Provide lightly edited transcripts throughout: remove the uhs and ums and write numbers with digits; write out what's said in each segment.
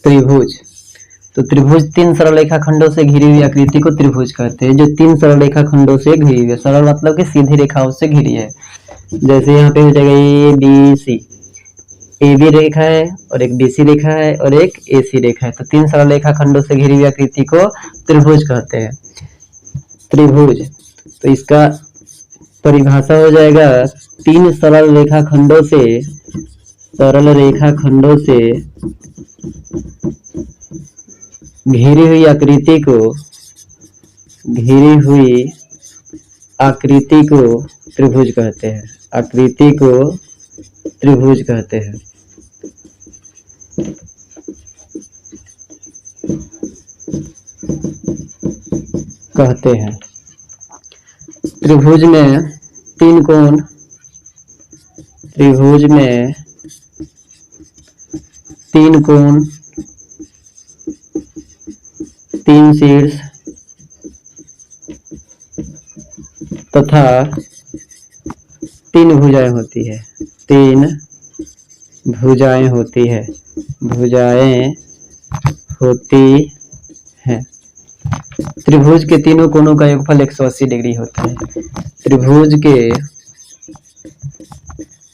त्रिभुज। तो त्रिभुज तीन सरल रेखा खंडों से घिरी हुई आकृति को त्रिभुज कहते हैं, जो तीन सरल रेखा खंडों से घिरी हुई है। सरल मतलब कि सीधी रेखाओं से घिरी है। जैसे यहाँ पे हो जाएगा A B C, A B रेखा है और एक बी सी रेखा है और एक ए सी रेखा है। तो तीन सरल रेखा खंडों से घिरी हुई आकृति को त्रिभुज कहते हैं, त्रिभुज। तो इसका परिभाषा हो जाएगा तीन सरल रेखा खंडों से, सरल रेखा खंडों से घिरी हुई आकृति को, घिरी हुई आकृति को त्रिभुज कहते हैं, आकृति को त्रिभुज कहते हैं। त्रिभुज में तीन कोण, त्रिभुज में तीन कोण, तीन शीर्ष तथा तीन भुजाएं होती है, तीन भुजाएं होती है, भुजाएं होती हैं। त्रिभुज के तीनों कोणों का योगफल 180 डिग्री होता है। त्रिभुज के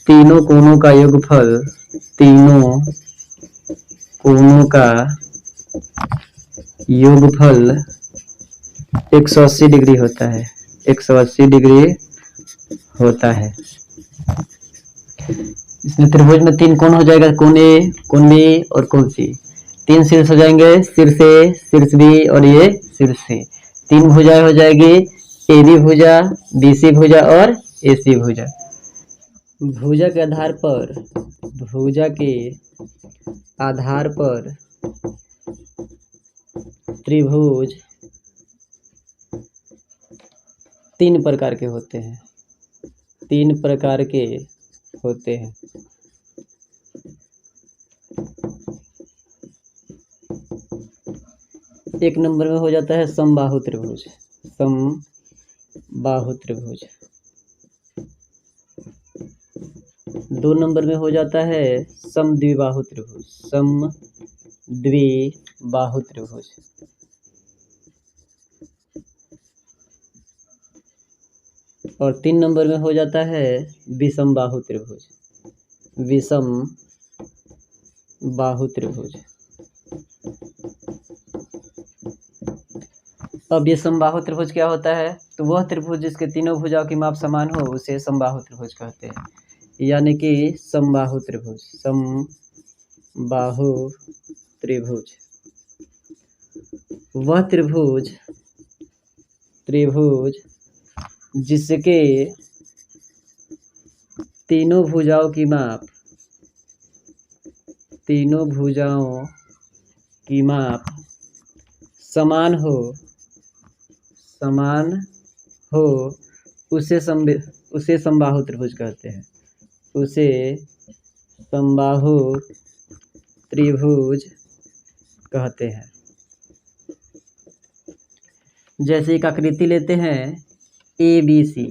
तीनों कोणों का योगफल, तीनों कोणों का योगफल 180 डिग्री होता है, 180 डिग्री होता है। इसमें त्रिभुज में तीन कोण हो जाएगा, कोण ए, कोण बी और कोण सी। तीन शीर्ष हो जाएंगे, शीर्ष ए, शीर्ष बी और ये शीर्ष सी। तीन भुजाएं हो जाएगी, ए बी भुजा, बी सी भुजा और ए सी भुजा। भुजा के आधार पर, भुजा के आधार पर त्रिभुज तीन प्रकार के होते हैं, तीन प्रकार के होते हैं। एक नंबर में हो जाता है समबाहु त्रिभुज, समबाहु त्रिभुज। दो नंबर में हो जाता है समद्विबाहु त्रिभुज, समद्विबाहु त्रिभुज। और तीन नंबर में हो जाता है विषमबाहु त्रिभुज, विषमबाहु त्रिभुज। अब ये समबाहु त्रिभुज क्या होता है? तो वह त्रिभुज जिसके तीनों भुजाओं की माप समान हो उसे समबाहु त्रिभुज कहते हैं। यानी कि समबाहु त्रिभुज, समबाहु त्रिभुज वह त्रिभुज जिसके तीनों भुजाओं की माप, तीनों भुजाओं की माप समान हो, उसे समबाहु त्रिभुज कहते हैं, उसे समबाहु त्रिभुज कहते हैं। जैसे एक आकृति लेते हैं ए बी सी,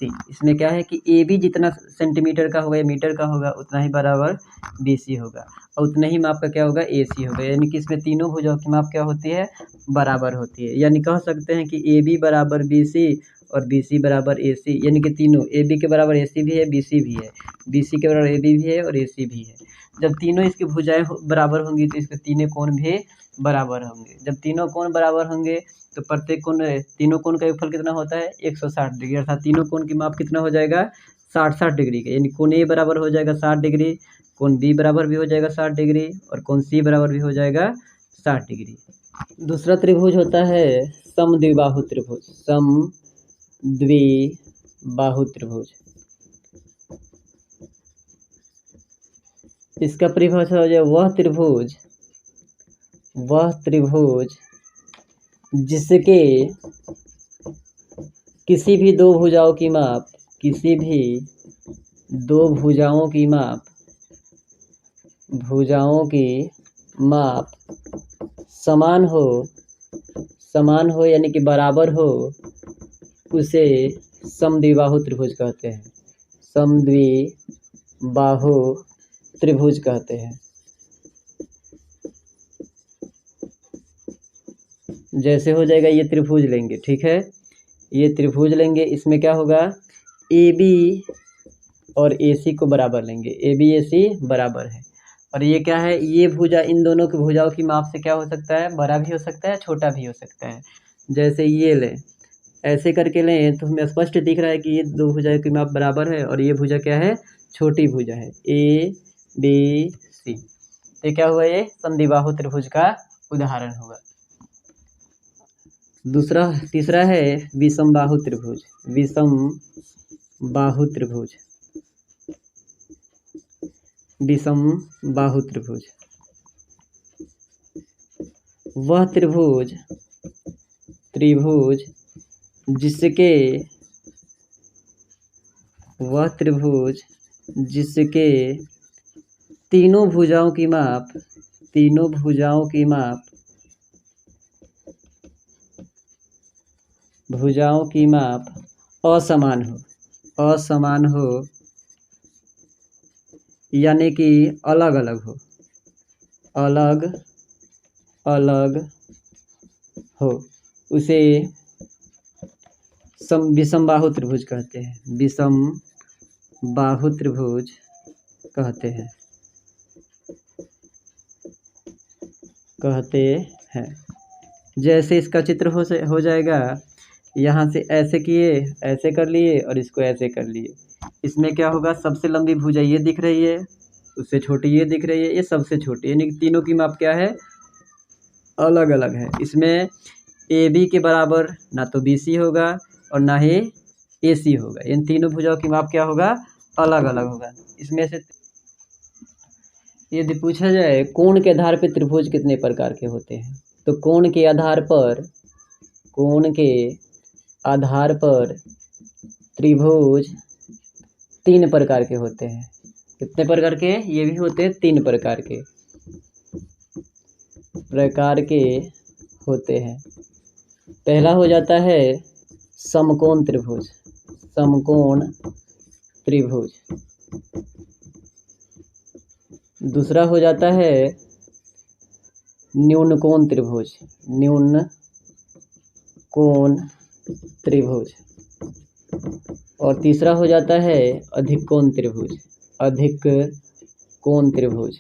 इसमें क्या है कि ए बी जितना सेंटीमीटर का होगा या मीटर का होगा उतना ही बराबर बी सी होगा और उतना ही माप का क्या होगा ए सी होगा। यानी कि इसमें तीनों भुजाओं की माप क्या होती है? बराबर होती है। यानी कह सकते हैं कि ए बी बराबर बी सी और बी सी बराबर ए सी, यानी कि तीनों ए बी के बराबर ए सी भी है, बी सी भी है, बी सी के बराबर ए बी भी है और ए सी भी है। जब तीनों इसकी भुजाएं बराबर होंगी तो इसके तीनों कोण भी बराबर होंगे। जब तीनों कोण बराबर होंगे तो प्रत्येक कोण, तीनों कोण का योगफल कितना होता है? 160 डिग्री। अर्थात तीनों कोण की माप कितना हो जाएगा? 60 डिग्री का। यानी कोण ए बराबर हो जाएगा 60 डिग्री, कोण बी बराबर भी हो जाएगा 60 डिग्री और कोण सी बराबर भी हो जाएगा 60 डिग्री। दूसरा त्रिभुज होता है समद्विबाहु त्रिभुज, समद्विबाहु त्रिभुज। इसका परिभाषा हो जाए वह त्रिभुज जिसके किसी भी दो भुजाओं की माप, किसी भी दो भुजाओं की माप, समान हो यानी कि बराबर हो, उसे समद्विबाहु त्रिभुज कहते हैं, समद्विबाहु त्रिभुज कहते हैं। जैसे हो जाएगा ये त्रिभुज लेंगे, ठीक है, ये त्रिभुज लेंगे, इसमें क्या होगा ए बी और ए सी को बराबर लेंगे, ए बी ए सी बराबर है। और ये क्या है, ये भुजा इन दोनों की भुजाओं की माप से क्या हो सकता है, बड़ा भी हो सकता है छोटा भी हो सकता है। जैसे ये लें, ऐसे करके लें तो हमें स्पष्ट दिख रहा है कि ये दो भुजाओं की माप बराबर है और ये भुजा क्या है, छोटी भुजा है, ए बी सी। तो क्या हुआ, ये समद्विबाहु त्रिभुज का उदाहरण होगा। तीसरा है विषमबाहु त्रिभुज। विषमबाहु त्रिभुज, विषमबाहु त्रिभुज वह त्रिभुज जिसके तीनों भुजाओं की माप असमान हो, यानी कि अलग अलग हो, उसे विषमबाहु त्रिभुज कहते हैं, विषमबाहु त्रिभुज कहते हैं। जैसे इसका चित्र हो जाएगा, यहाँ से ऐसे किए, ऐसे कर लिए और इसको ऐसे कर लिए। इसमें क्या होगा, सबसे लंबी भुजा ये दिख रही है, उससे छोटी ये दिख रही है, ये सबसे छोटी, यानी कि तीनों की माप क्या है, अलग अलग है। इसमें ए बी के बराबर ना तो बी सी होगा और ना ही ए सी होगा, इन तीनों भुजाओं की माप क्या होगा, अलग अलग होगा। इसमें से यदि पूछा जाए कोण के आधार पर त्रिभुज कितने प्रकार के होते हैं, तो कोण के आधार पर त्रिभुज 3 प्रकार के होते हैं। कितने प्रकार के, ये भी होते हैं 3 प्रकार के होते हैं। पहला हो जाता है समकोण त्रिभुज। दूसरा हो जाता है न्यून कोण त्रिभुज। और तीसरा हो जाता है अधिक कोण त्रिभुज।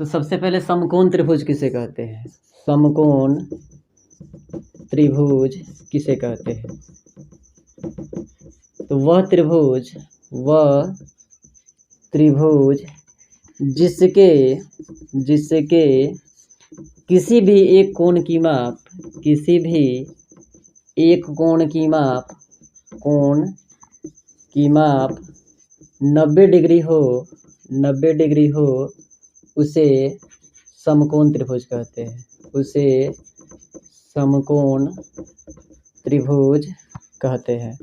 तो सबसे पहले समकोण त्रिभुज किसे कहते हैं, समकोण त्रिभुज किसे कहते हैं, तो वह त्रिभुज जिसके किसी भी एक कोण की माप 90 डिग्री हो, उसे समकोण त्रिभुज कहते हैं, उसे समकोण त्रिभुज कहते हैं।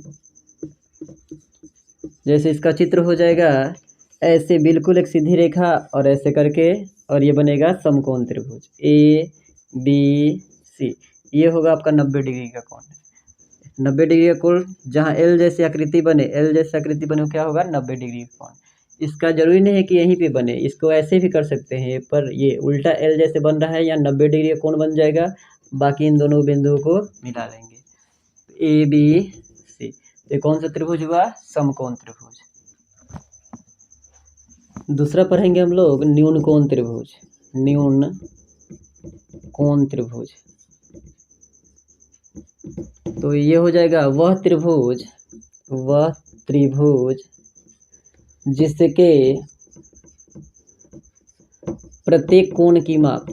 जैसे इसका चित्र हो जाएगा, ऐसे बिल्कुल एक सीधी रेखा और ऐसे करके, और ये बनेगा समकोण त्रिभुज ए बी सी। ये होगा आपका 90 डिग्री का कोण। 90 डिग्री का कोण जहाँ एल जैसी आकृति बने वो क्या होगा, 90 डिग्री का कोण। इसका जरूरी नहीं है कि यहीं पे बने, इसको ऐसे भी कर सकते हैं, पर ये उल्टा एल जैसे बन रहा है, या 90 डिग्री का कोण बन जाएगा, बाकी इन दोनों बिंदुओं को मिला लेंगे, ए बी सी। ये कौन सा त्रिभुज हुआ, समकोण त्रिभुज। दूसरा पढ़ेंगे हम लोग न्यून कोण त्रिभुज। तो ये हो जाएगा वह त्रिभुज जिसके प्रत्येक कोण की माप,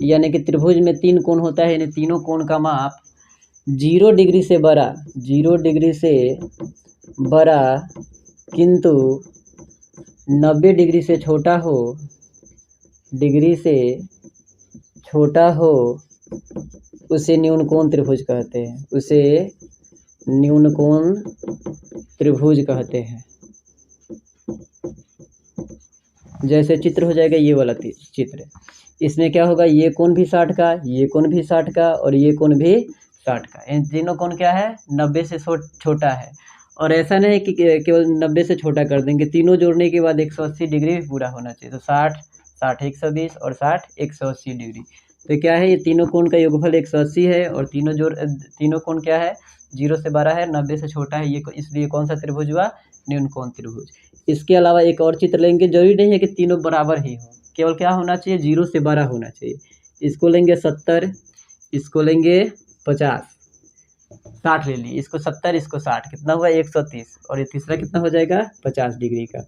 यानी कि त्रिभुज में 3 कोण होता है, यानी तीनों कोण का माप 0 डिग्री से बड़ा किंतु 90 डिग्री से छोटा हो, उसे न्यून कोण त्रिभुज कहते हैं। जैसे चित्र हो जाएगा ये वाला चित्र, इसमें क्या होगा, ये कोण भी 60 का, ये कोण भी 60 का और ये कोण भी 60 का। इन तीनों कोण क्या है, 90 से छोटा है, और ऐसा नहीं कि केवल 90 से छोटा कर देंगे, तीनों जोड़ने के बाद 180 डिग्री पूरा होना चाहिए। तो 60 60 120 और 60 180 डिग्री। तो क्या है, ये तीनों कोण का योगफल 180 है और तीनों कोण क्या है, 0 से 12 है, 90 से छोटा है, ये इसलिए कौन सा त्रिभुज हुआ, न्यून कोण त्रिभुज। इसके अलावा एक और चित्र लेंगे, जरूरी नहीं है कि तीनों बराबर ही हो, केवल क्या होना चाहिए, 0 से 12 होना चाहिए। इसको लेंगे 70, इसको लेंगे 50, 60 ले लिए, इसको 70 इसको 60, कितना हुआ 130, और ये तीसरा कितना हो जाएगा 50 डिग्री का।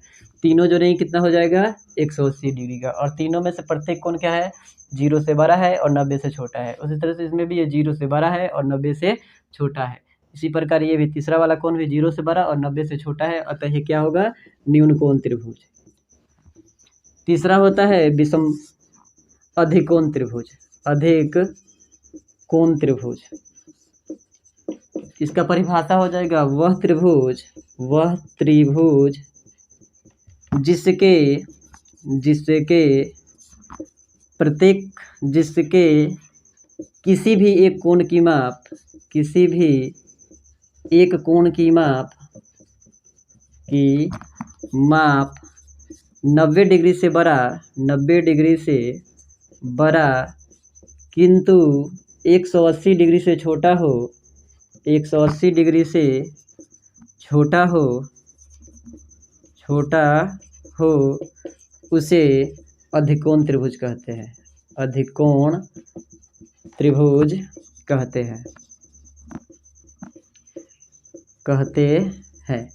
तीनों जो नहीं कितना हो जाएगा 180 डिग्री का। और तीनों में से प्रत्येक कोण क्या है, 0 से 12 है और 90 से छोटा है। उसी तरह से इसमें भी ये 0 से 12 है और 90 से छोटा है। इसी प्रकार ये भी तीसरा वाला कोण भी 0 से 12 और 90 से छोटा है, अतः ये क्या होगा, न्यून कोण त्रिभुज। तीसरा होता है विषम अधिकोण त्रिभुज, अधिक कोण त्रिभुज। इसका परिभाषा हो जाएगा वह त्रिभुज जिसके किसी भी एक कोण की माप 90 डिग्री से बड़ा किंतु 180 डिग्री से छोटा हो, 180 डिग्री से छोटा हो उसे अधिकोण त्रिभुज कहते हैं, अधिकोण त्रिभुज कहते हैं।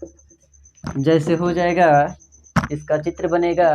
जैसे हो जाएगा, इसका चित्र बनेगा